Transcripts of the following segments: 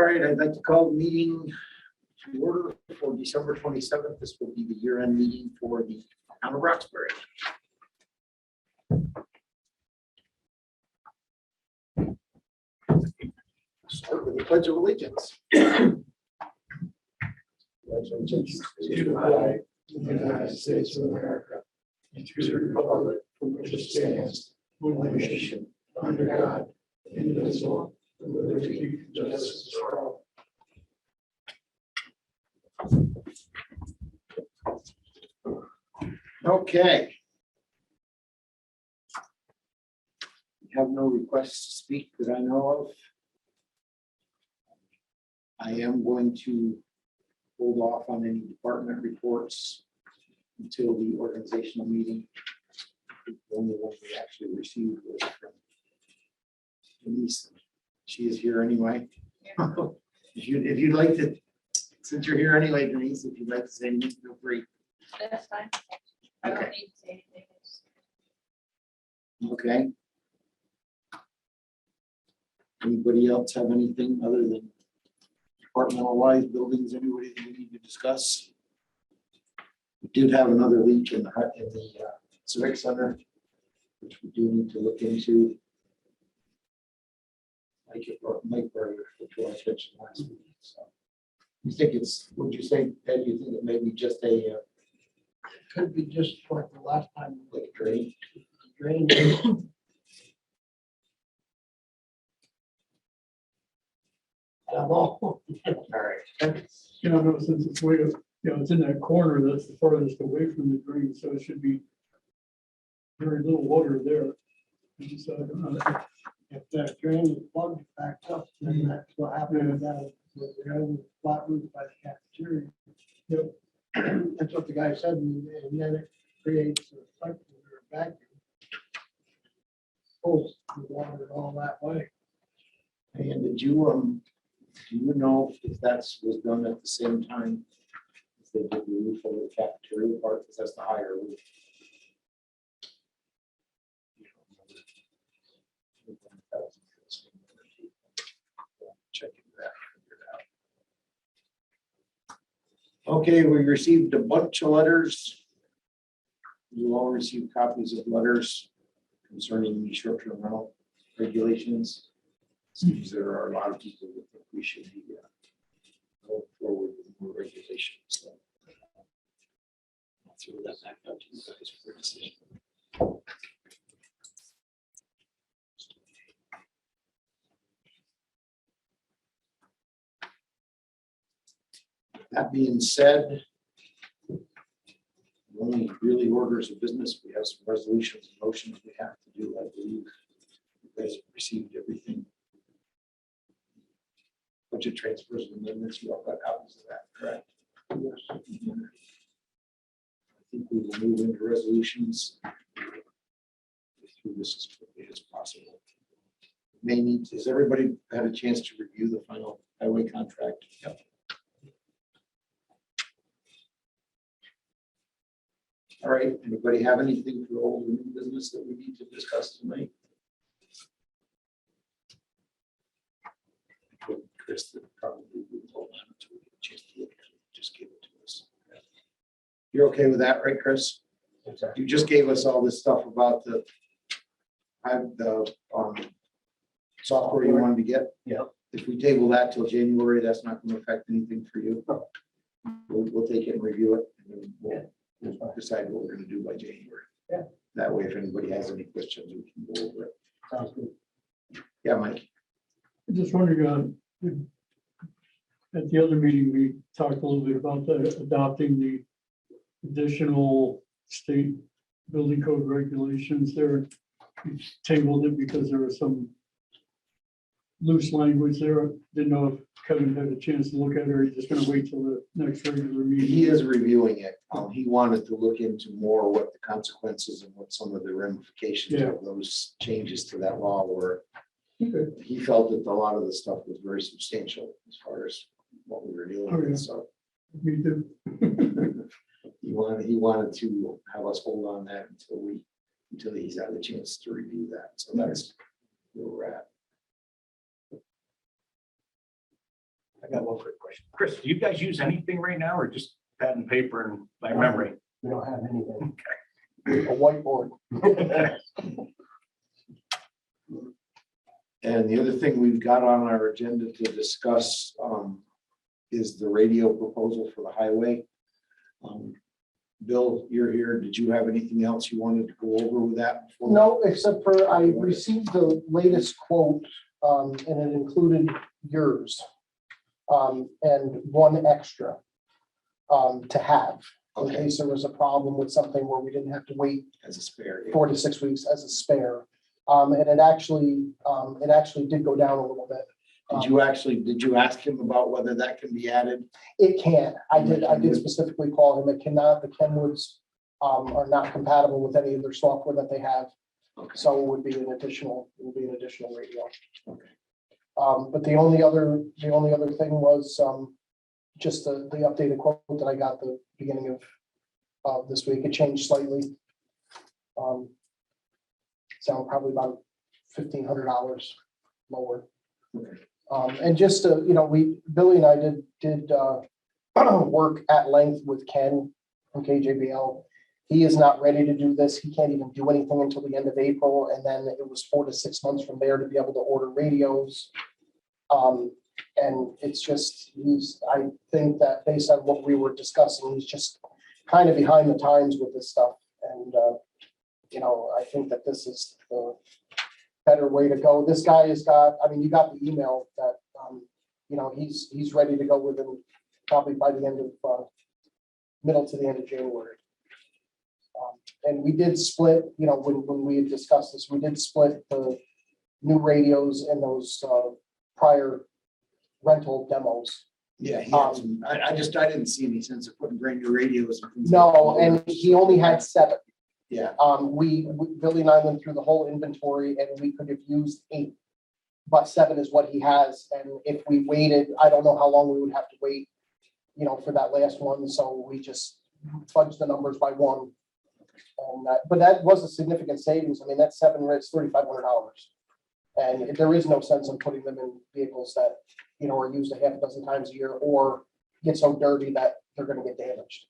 right, I'd like to call the meeting to order for December 27th. This will be the year-end meeting for the town of Roxbury. Start with the Pledge of Allegiance. Pledge allegiance to the flag of the United States of America and to the republic for which it stands, one nation, under God, indivisible, with liberty and justice for all. Okay. We have no requests to speak that I know of. I am going to hold off on any department reports until the organizational meeting. The only one we actually received was from Denise. She is here anyway. If you'd like to, since you're here anyway, Denise, if you'd like to say anything, feel free. That's fine. I don't Okay. need to say anything. Okay. Anybody else have anything other than departmental wise buildings, anybody that we need to discuss? We did have another leak in the civic center, which we do need to look into. Mike Berger, which was mentioned last week. So you think it's, would you say, Ed, you think it may be just a Could be just like the last time. like drain? Drain. I don't know. All right. You know, no, since it's way, it's in that corner that's the farthest away from the drain, so it should be very little water there. And so, If the drain is plugged back up, then that's what happened with that, with the old flat roof by the cafeteria. Yep. That's what the guy said, and then it creates a cycle or a vacuum. Pulls the water all that way. And did you, do you know if that's was done at the same time as they did the roof over the cafeteria part, because that's the higher roof? Check into that, figure it out. Okay, we received a bunch of letters. You all received copies of letters concerning the short-term rental regulations. Seems there are a lot of people that think we should be going forward with more regulations. So I'll throw that back out to you guys for a decision. That being said, only really orders of business. We have some resolutions and motions we have to do. I believe you guys have received everything. Budget transfers and amendments, you all got copies of that, correct? Yes. I think we will move into resolutions through this as quickly as possible. May need, has everybody had a chance to review the final highway contract? Yep. All right, anybody have anything for old and new business that we need to discuss tonight? Chris, that probably would hold on until we get a chance to look at it. Just give it to us. You're okay with that, right, Chris? You just gave us all this stuff about the software you wanted to get. Yeah. If we table that till January, that's not going to affect anything for you. We'll take it and review it, and then we'll decide what we're going to do by January. Yeah. That way, if anybody has any questions, we can go over it. Sounds good. Yeah, Mike. I'm just wondering, at the other meeting, we talked a little bit about adopting the additional state building code regulations there. We tabled it because there was some loose language there. Didn't know if Kevin had a chance to look at it, or he's just gonna wait till the next regular meeting. He is reviewing it. He wanted to look into more what the consequences and what some of the ramifications of those changes to that law were. Okay. He felt that a lot of the stuff was very substantial as far as what we were dealing Oh, yeah. with, so. Me too. He wanted to have us hold on that until he's had a chance to review that, so that's where we're at. I got one quick question. Chris, do you guys use anything right now or just pad and paper and by memory? We don't have anything. A whiteboard. And the other thing we've got on our agenda to discuss is the radio proposal for the highway. Bill, you're here. Did you have anything else you wanted to go over with that? before? No, except for I received the latest quote, and it included yours. And one extra, to have, in Okay, case there was a problem with something where we didn't have to wait as a spare. 4 to 6 weeks as a spare. And it actually did go down a little bit. Did you ask him about whether that can be added? It can't. I did specifically call him. It cannot. The Kenwoods are not compatible with any of their software that they have. Okay. So it would be an additional radio. Okay. But the only other thing was just the updated quote that I got the beginning of this week. It changed slightly. So probably about $1,500 lower. Okay. And just to, Billy and I did work at length with Ken from KJBL. He is not ready to do this. He can't even do anything until the end of April. And then it was 4 to 6 months from there to be able to order radios. And it's just, I think that based on what we were discussing, he's just kind of behind the times with this stuff. And, I think that this is the better way to go. This guy has got, you got the email that, he's ready to go within probably by the end of, middle to the end of January. And we did split, when we had discussed this, we did split the new radios and those prior rental demos. Yeah, he had some, I didn't see any sense of putting brand new radios. and things No, like that. and he only had 7. Yeah, Billy and I went through the whole inventory and we could have used 8, but 7 is what he has. And if we waited, I don't know how long we would have to wait, for that last one. So we just fudged the numbers by 1. And but that was a significant savings. That 7 is $3,500. And there is no sense in putting them in vehicles that, are used a half a dozen times a year or get so dirty that they're going to get damaged.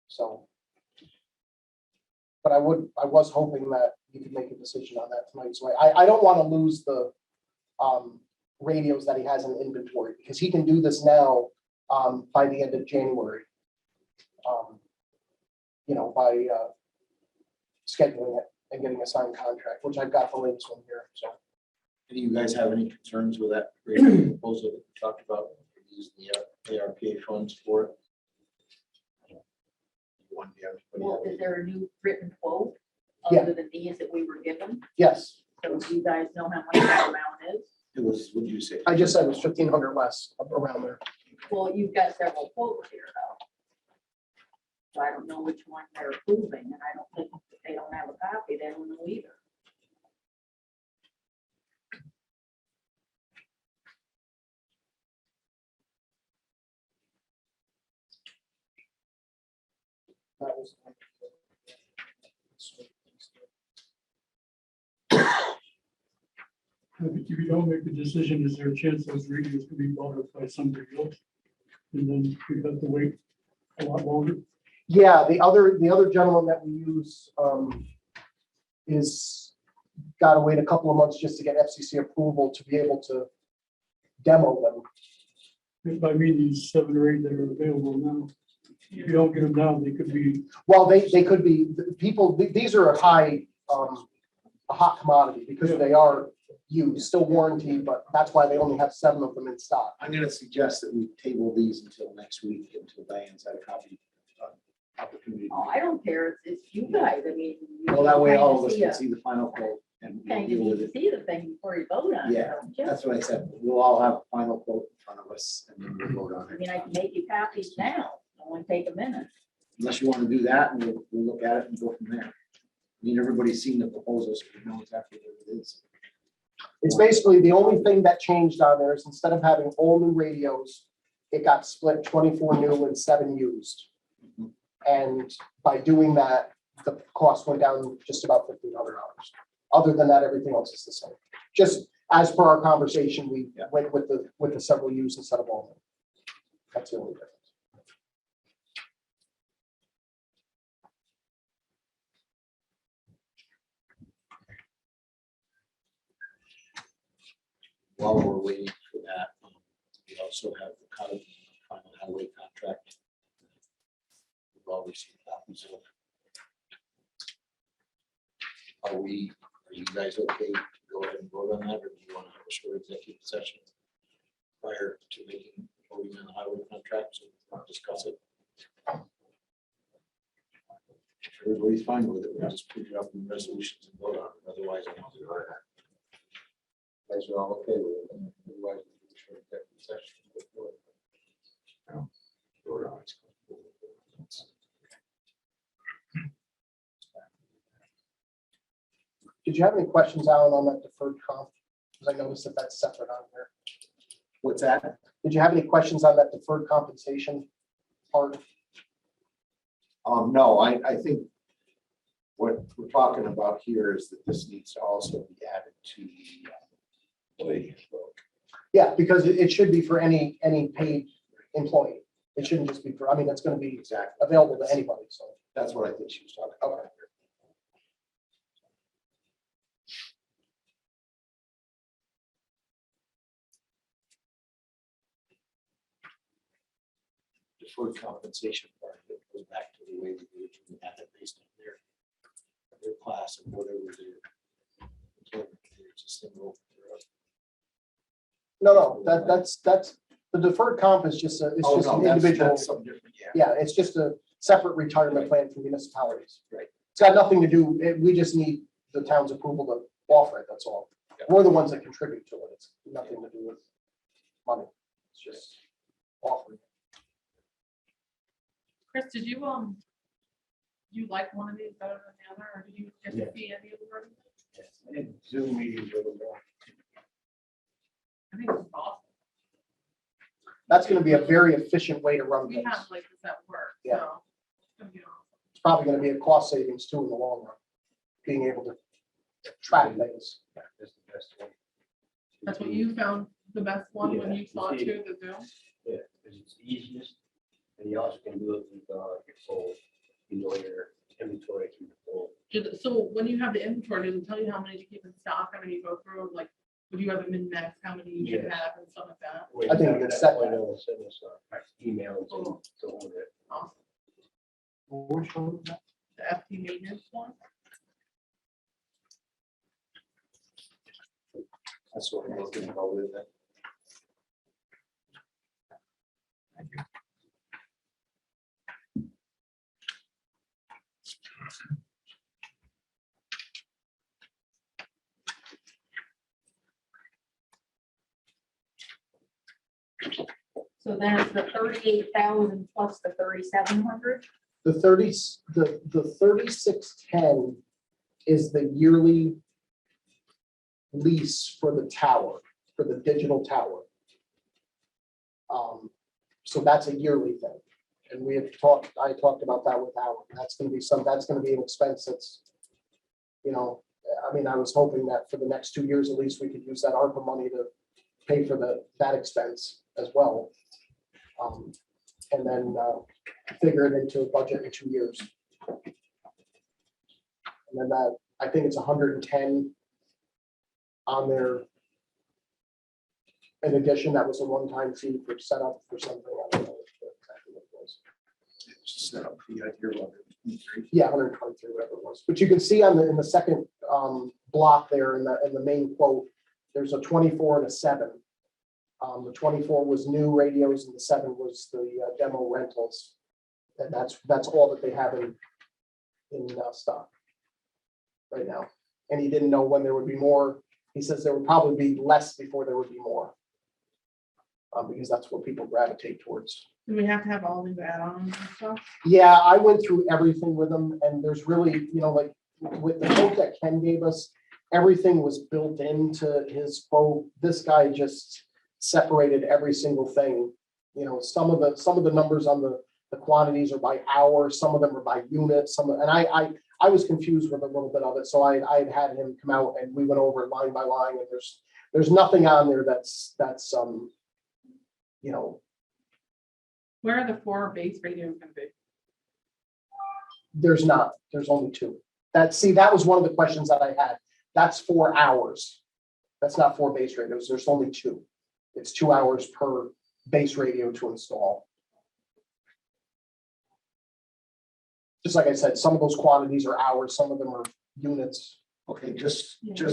So. But I was hoping that you could make a decision on that tonight. So I don't want to lose the radios that he has in inventory because he can do this now by the end of January. By scheduling it and getting a signed contract, which I've got the latest one here. So. do you guys have any concerns with that radio proposal that we talked about, using the ARPA funds for it? Well, is there a new written quote Yeah. other than these that we were given? Yes, So do you guys know how much that amount is? It was, what did you say? I just said it was 1,500 less around there. Well, you've got several quotes here though. So I don't know which one they're approving, and I don't think if they don't have a copy, they don't know either. That was. If you don't make the decision, is there a chance those radios could be bought up by somebody else? And then we have to wait a lot longer? Yeah, the other gentleman that we use is got to wait a couple of months just to get FCC approval to be able to demo them. If I mean these 7 or 8 that are available now, if you don't get them now, they could be, Well, they could be, people, these are a hot commodity because they are used, still warranty, but that's why they only have 7 of them in stock. I'm gonna suggest that we table these until next week, until Diane's had a copy. Opportunity. Oh, I don't care, it's you guys, you Well, that way all of us kind can of see the final quote and we'll Kind of deal need with to it. see the thing before you vote on it, Yeah, don't you? That's what I said. We'll all have a final quote in front of us and then we'll vote on it. I can make you copies now, it won't take a minute. Unless you want to do that, and we'll look at it and go from there. Everybody's seen the proposals, so we know exactly what it is. It's basically the only thing that changed on there is instead of having all new radios, it got split 24 new and 7 used. Mhm. And by doing that, the cost went down just about $1,500. Other than that, everything else is the same. Just as per our conversation, we Yeah. went with the several use instead of all. That's the only difference. While we're waiting for that, we also have the final highway contract. We've all received copies of. Are you guys okay to go ahead and vote on that, or do you want to have a short executive session prior to making voting on the highway contract, so we can discuss it? If everybody's fine with it, we'll just put it up in resolutions and vote on it, otherwise I don't do it. Guys are all okay with it, otherwise we'll do a short executive session. Vote on it. Did you have any questions, Alan, on that deferred comp? Because I noticed that that's separate on here. What's that? Did you have any questions on that deferred compensation part? No, I think what we're talking about here is that this needs to also be added to the. Yeah, because it should be for any paid employee. It shouldn't just be for, I mean, it's going to be Exactly. available to anybody, so. That's what I think she was talking about. Okay. Deferred compensation part of it goes back to the way we originally had it based on their class and whatever their employment period, just a single. No, that's, the deferred comp is just it's Oh, just no, an that's individual. something different, yeah. Yeah, it's just a separate retirement plan for municipalities. Right. It's got nothing to do, we just need the town's approval to offer it, that's all. Yeah. We're the ones that contribute to it. It's nothing to do with money. It's just offering. Chris, did you like one of these better than the other, or did you get to see any of them? Zoom meetings with them. I think it's awesome. That's gonna be a very efficient way to run We things. have like this at work, Yeah. so. it's gonna be awesome. It's probably gonna be a cost savings too in the long run, being able to track things. That's the best one. That's what you found the best one when Yeah, you saw it you see. too, the Zoom? Yeah, because it's the easiest, and you also can do it with your phone, you know, your inventory through the phone. So when you have the inventory, does it tell you how many to keep in stock, how many you go through, like, would you have a min-max, how many you should Yes. have and stuff like that? I think you can set that. They'll send us emails and so on it. Awesome. Which one? The FT maintenance one? That's what I'm looking at with it. So then it's the 38,000 plus the 3,700. The 3610 is the yearly lease for the tower, for the digital tower. So that's a yearly thing. And I talked about that with Alan. That's gonna be an expense that's, you know, I mean, I was hoping that for the next 2 years, at least we could use that ARPA money to pay for that expense as well. And then figure it into a budget in 2 years. And then I think it's 110 on there. In addition, that was a one-time fee for setup for something. I don't know exactly what it was. Just set up the idea of it. Yeah, 123, whatever it was. But you can see in the second block there in the main quote, there's a 24 and a 7. The 24 was new radios and the 7 was the demo rentals. And that's all that they have in stock right now. And he didn't know when there would be more. He says there would probably be less before there would be more. Because that's what people gravitate towards. Do we have to have all these add-ons and stuff? Yeah, I went through everything with them and there's really, you know, like with the quote that Ken gave us, everything was built into his quote. This guy just separated every single thing. You know, some of the numbers on the quantities are by hour, some of them are by unit, and I was confused with a little bit of it. So I had him come out and we went over it line by line and There's nothing on there that's, you know, Where are the 4 base radios gonna be? there's not, there's only 2. That was one of the questions that I had. That's 4 hours. That's not 4 base radios. There's only 2. It's 2 hours per base radio to install. Just like I said, some of those quantities are hours, some of them are units. Okay, just Yeah,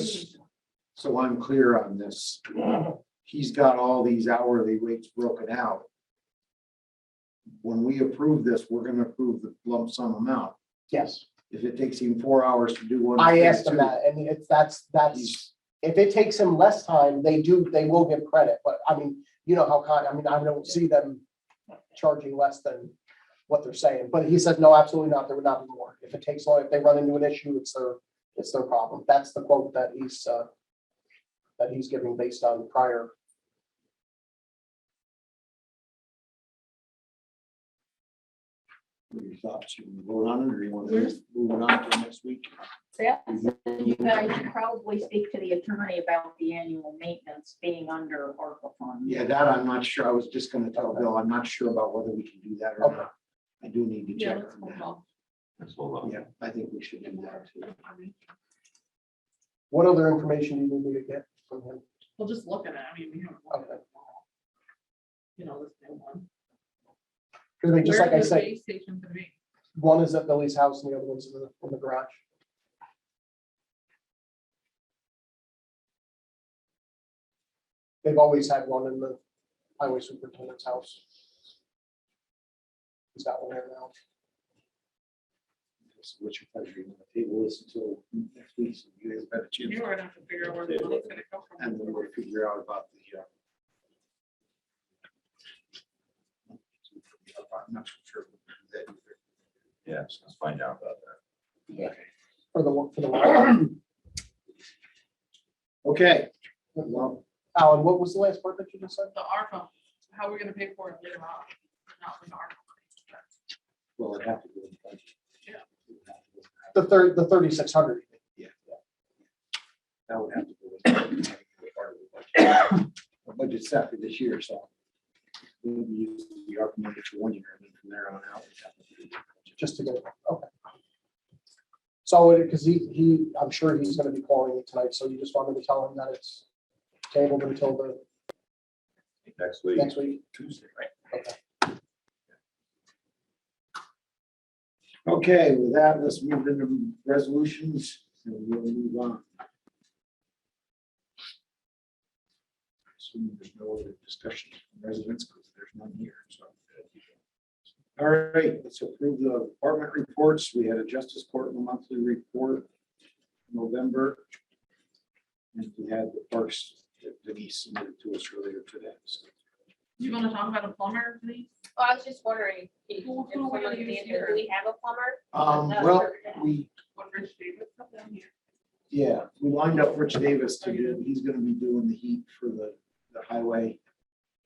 so I'm clear on this. He's got all these hourly rates broken out. When we approve this, we're gonna approve the lump sum amount. Yes, If it takes him 4 hours to do one. I he asked does him two, that, and it's, that's, he's- if it takes him less time, they will give credit, but I mean, you know how, I don't see them charging less than what they're saying, but he said, no, absolutely not, there would not be more. If it takes long, if they run into an issue, it's their problem. That's the quote that he's giving based on prior. What are your thoughts? You wanna vote on it, or you want to Where's- move it on to next week? Yeah, you guys should probably speak to the attorney about the annual maintenance being under ARPA funds. Yeah, that I'm not sure. I was just gonna tell Bill, I'm not sure about whether we can do that or Okay. not. I do need to Yeah, check let's on hold that. off. Yeah, I think we should do that too. What other information do you need me to get from him? We'll just look at it. I mean, we haven't looked at Okay. it all. You know, this new one. Because just Where like I is the said, base station gonna be? one is at Billy's house and the other one's in the garage. They've always had one in the highway superintendent's house. He's got one there now. So what's your pleasure? You want to table this until next week, so you guys have a chance, You're gonna have to figure out where the money's gonna come from. and then we'll figure out about the. I'm not sure. That either. Yeah, so let's find out about that. For the Okay, well, Alan, what was the last part that you just said? The ARPA, how are we gonna pay for it later on? Not with ARPA. well, it have to go in the budget. Yeah. The 3,600. That would have to go in. Part of the budget. Our budget's set for this year, so. We'll use the ARPA money for 1 year, and then from there on out. we'd have to do the budget. Just to get, okay. So, because I'm sure he's gonna be calling you tonight, so you just want me to tell him that it's tabled until the Next week. next week? Tuesday, right? Okay. Okay, with that, let's move into resolutions and we'll move on. Assuming there's no other discussion from residents, because there's none here, so. All right, let's approve the department reports. We had a justice court monthly report, November. And we had the parks that Denise submitted to us earlier today. So You wanna talk about a plumber, please? Well, I was just wondering, if Who someone are could you answer, here? do we have a plumber? Well, we, What Rich Davis put down here? yeah, we lined up Rich Davis to do, he's gonna be doing the heat for the highway.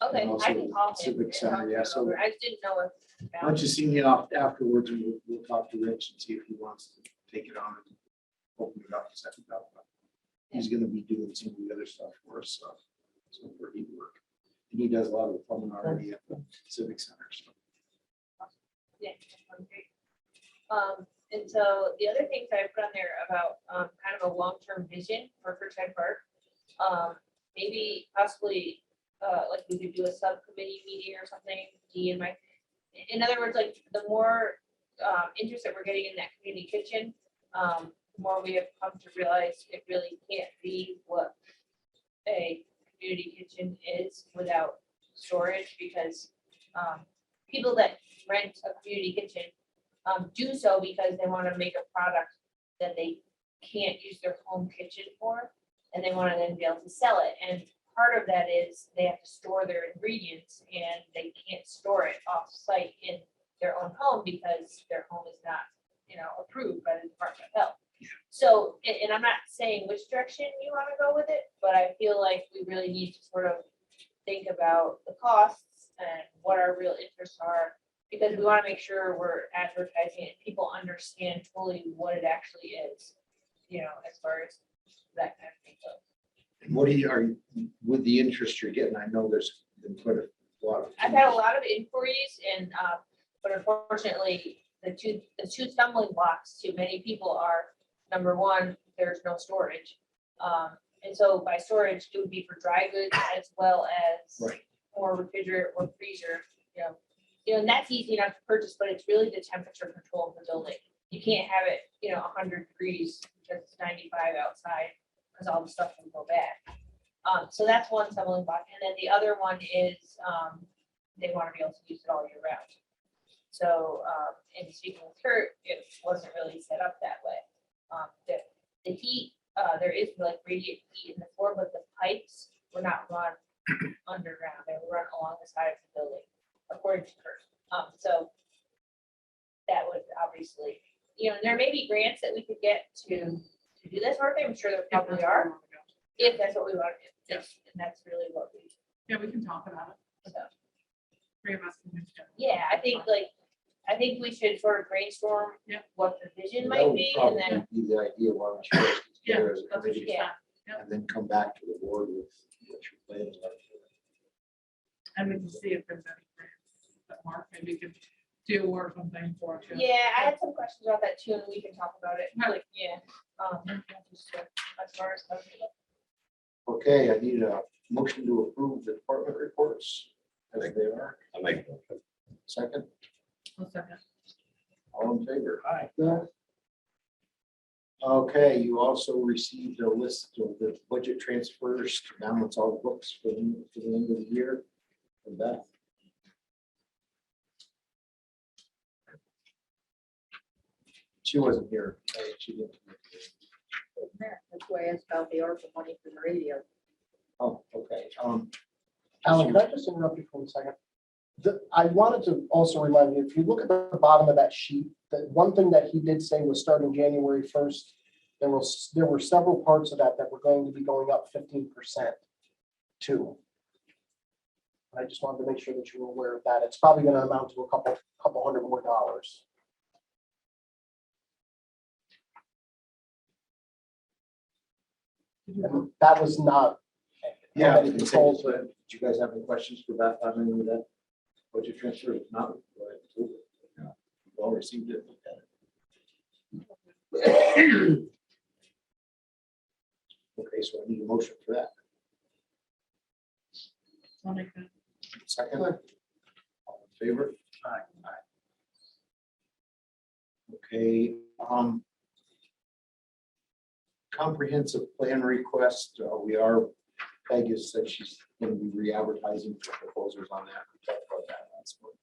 Okay, And I also can call him. Civic and Center, talk yeah, him so- over. I just didn't know if. Why don't you see me off afterwards and we'll talk to Rich and see if he wants to take it on and open it up, set it up. He's gonna be doing some of the other stuff for us, so for heat work. And he does a lot of the plumbing already at the Civic Center, so. Yeah, that sounds great. And so the other things I put on there about, kind of a long-term vision for Kirchhead Park. Maybe possibly, like we could do a subcommittee meeting or something, Dee and Mike. In other words, like the more, interest that we're getting in that community kitchen, the more we have come to realize it really can't be what a community kitchen is without storage, because, people that rent a community kitchen do so because they want to make a product that they can't use their home kitchen for, and they want to then be able to sell it. And part of that is they have to store their ingredients, and they can't store it off-site in their own home because their home is not, approved by the Department of Health. So, and I'm not saying which direction you want to go with it, but I feel like we really need to sort of think about the costs and what our real interests are, because we want to make sure we're advertising and people understand fully what it actually is, as far as that kind of thing goes. What do you, with the interest you're getting, I know there's been quite a lot of. I've had a lot of inquiries and, but unfortunately, the two stumbling blocks to many people are, number one, there's no storage. And so by storage, it would be for dry goods as well as Right. or refrigerator or freezer, and that's easy enough to purchase, but it's really the temperature control of the building. You can't have it, 100 degrees because it's 95 outside, because all the stuff will go bad. So that's one stumbling block. And then the other one is, they want to be able to use it all year round. So, in speaking with her, it wasn't really set up that way. The heat, there is like radiant heat in the floor, but the pipes were not run underground. They were run along the side of the building, according to her. So that would obviously, there may be grants that we could get to do this sort of thing. I'm sure there probably are, if that's what we want to do. That's- And that's really what we, Yeah, we can talk about it. so. Three of us can do it. Yeah, I think we should sort of brainstorm Yeah. what the vision That might would be, and then, probably be the idea, why don't you guys get together as a That's what committee, she said. yeah, and then come back to the board with what your plans are. And we can see if there's any grants that Mark maybe could do or something for it. yeah, I had some questions about that too, and we can talk about it, Yeah. like, yeah. Just, as far as. Okay, I need a motion to approve the department reports as they are. I make. Second, One second. all in favor? Hi. Okay, you also received a list of the budget transfers to balance all the books for the end of the year. From Beth. She wasn't here. She didn't. That's why I asked about the ARPA money for the radio. Oh, okay. Alan, can I just interrupt you for a second? I wanted to also remind you, if you look at the bottom of that sheet, that one thing that he did say was starting January 1st, there were several parts of that were going to be going up 15% too. I just wanted to make sure that you were aware of that. It's probably going to amount to a couple hundred more dollars. And that was not. Yeah. Any controls, Do you guys have any questions for Beth on any of that? Budget transfer? If not, go ahead. Approve it. Yeah, you've all received it. Look at it. Okay, so I need a motion for that. I'll make that. Second. All in favor? Aye. Okay, comprehensive plan request, we are, Peg has said she's going to be re-advertising for proposals on that. We talked about that last month.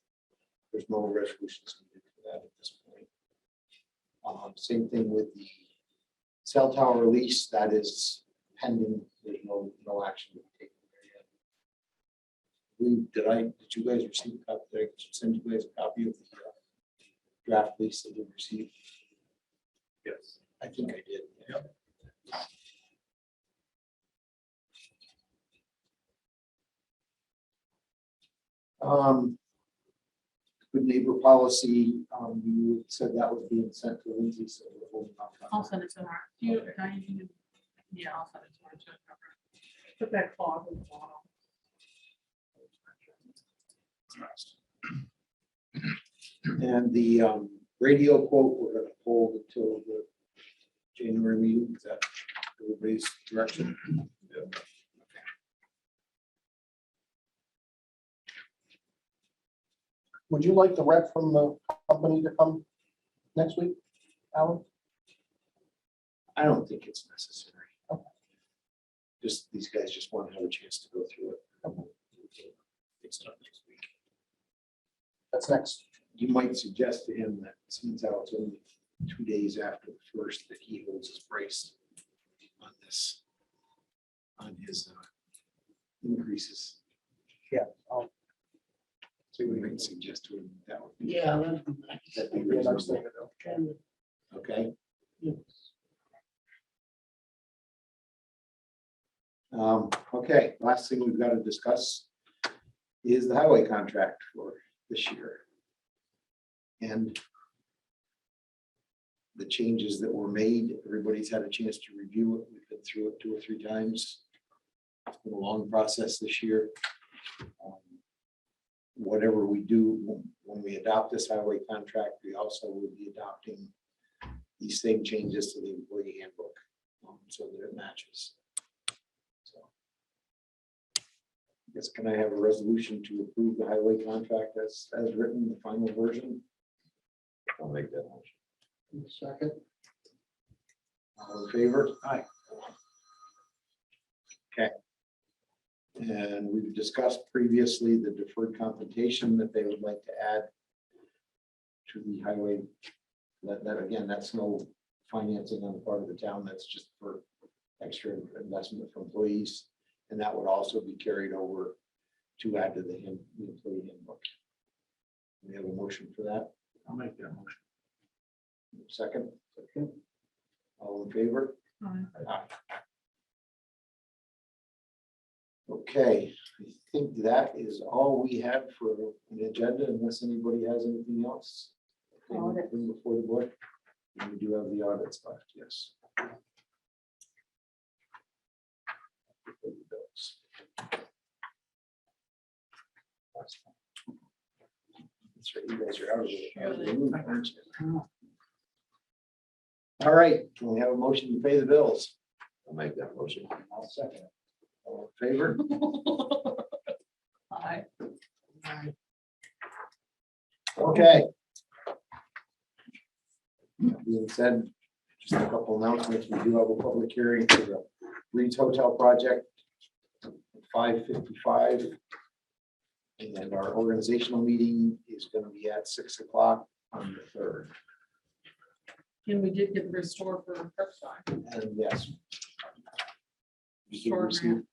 There's no resolutions needed for that at this point. Same thing with the cell tower lease, that is pending. There's no action to be taken there yet. Did you guys receive a copy? Did I send you guys a copy of the draft lease that we received? Yes. I think I did. Yep. Good neighbor policy, you said that was being sent to Lindsay, so we're holding off on I'll that. send it to her. Do you, Diane, yeah, I'll send it to her too. Put that clause in the bottom. And the radio quote, we're gonna hold until the January meeting, is that everybody's direction? Would you like the rep from the company to come next week, Alan? I don't think it's necessary. Just, these guys just want to have a chance to go through it. It's done next week. That's next. You might suggest to him that since how it's only 2 days after the first, that he holds his brace on this, on his increases. Yeah. So we might suggest to him that would be. Yeah. That'd be Yeah, nice reasonable. thing to do. Okay. Yeah. Okay, last thing we've got to discuss is the highway contract for this year. And the changes that were made, everybody's had a chance to review it. We've been through it 2 or 3 times. It's been a long process this year. Whatever we do, when we adopt this highway contract, we also will be adopting these same changes to the employee handbook, so that it matches. So, I guess, can I have a resolution to approve the highway contract as written, the final version? I'll make that motion. Second. All in favor? Aye. Okay. And we've discussed previously the deferred compensation that they would like to add to the highway. That again, that's no financing on the part of the town. That's just for extra investment for employees. And that would also be carried over to add to the employee handbook. We have a motion for that. I'll make that motion. Second. All in favor? Aye. Aye. Okay, I think that is all we have for an agenda, unless anybody has anything else. Audit. Bring before the board. And we do have the audits left, yes. That's right, you guys are out of the loop, aren't you? All right, can we have a motion to pay the bills? I'll make that motion. I'll second it. All in favor? Aye. Okay. That being said, just a couple announcements. We do have a public hearing for the Reed's Hotel project. 5:55. And our organizational meeting is going to be at 6 o'clock on the 3rd. And we did get the restore for Curbside. And yes. We did Restore receive,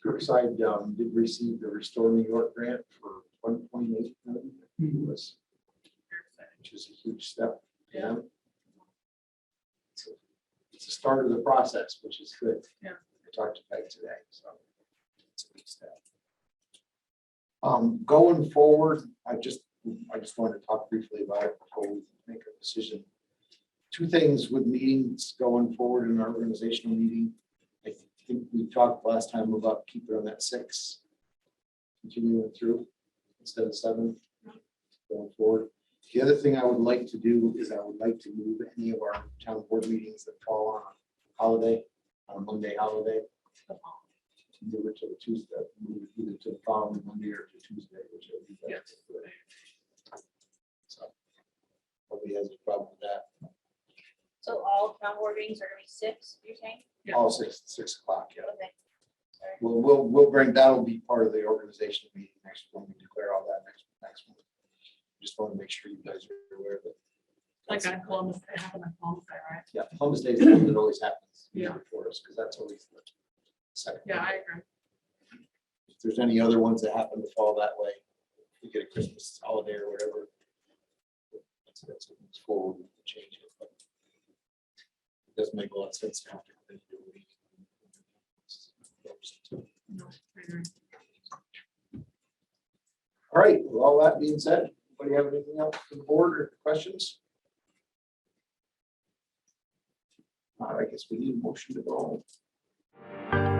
Curbside did receive the Restore New York grant for 1.8 million, US, which is a huge step. Yeah. It's the start of the process, which is good. Yeah. I talked to Peg today, so it's a big step. Going forward, I just wanted to talk briefly about it before we make a decision. Two things with meetings going forward in our organizational meeting. I think we talked last time about keeping on that 6, continuing through instead of 7 going forward. The other thing I would like to do is I would like to move any of our town board meetings that fall on a holiday, on a Monday holiday. Move it to the Tuesday, move it either to the following Monday or to Tuesday, whichever you guys prefer. So, nobody has a problem with that. So all town board meetings are gonna be 6, you're saying? Yeah. All 6 o'clock, yeah. Okay. Sorry. We'll bring, that'll be part of the organizational meeting next, when we declare all that next month. Just want to make sure you guys are aware of it. Like on Columbus, it happened on Columbus Day, right? Yeah, Columbus Day is the one that always happens Yeah. for us, because that's always the second. Yeah, I Monday. agree. If there's any other ones that happen to fall that way, if we get a Christmas holiday or whatever. That's what's forward with the change. But it doesn't make a lot of sense to have to do a week. No, I agree. All right, with all that being said, anybody have anything else for the board or questions? I guess we need a motion to go home.